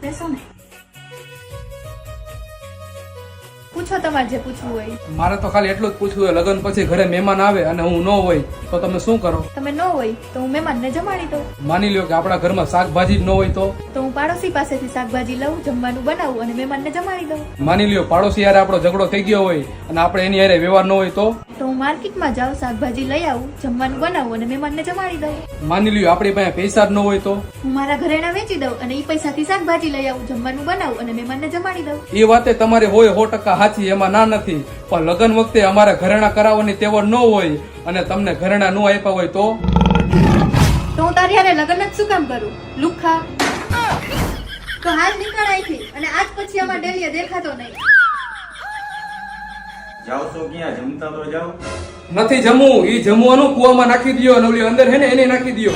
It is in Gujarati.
બેસો ને. પૂછો તમારે જે પૂછવું હોય. મારે તો ખાલી એટલું જ પૂછવું હોય, લગ્ન પછી ઘરે મહેમાન આવે અને હું ન હોય તો તમે શું કરો? તમે ન હોય તો હું મહેમાનને જમાડી દઉં. માની લ્યો કે આપણા ઘરમાં શાકભાજી જ ન હોય તો? તો હું પાડોશી પાસેથી શાકભાજી લઉં, જમવાનું બનાવું અને મહેમાનને જમાડી દઉં. માની લ્યો પાડોશી યારે આપણો ઝઘડો થઈ ગયો હોય અને આપણે એની યારે વ્યવહાર ન હોય તો? તો હું માર્કેટમાં જાઉં, શાકભાજી લઈ આવું, જમવાનું બનાવું અને મહેમાનને જમાડી દઉં. માની લ્યો આપણી પાસે પૈસા જ ન હોય તો? હું મારા ઘરેણા વેચી દઉં અને એ પૈસાથી શાકભાજી લઈ આવું, જમવાનું બનાવું અને મહેમાનને જમાડી દઉં. એ વાતે તમારી હોય 100% સાચી, એમાં ના નથી. પણ લગ્ન વખતે અમારે ઘરેણા કરાવવાની તેવડ ન હોય અને તમને ઘરેણા ન આપ્યા હોય તો? તો હું તારી હારે લગ્ન જ શું કામ કરું? લુખ્ખા. તો હાલ નીકળ અહીંથી અને આજ પછી આમાં ડેલીએ દેખાતો નહીં. જાઓ છો ક્યાં? જમતા તો જાઓ. નથી જમવું, ઈ જમવાનું કુવામાં નાખી દ્યો અને ઓલી અંદર હે ને એને નાખી દ્યો.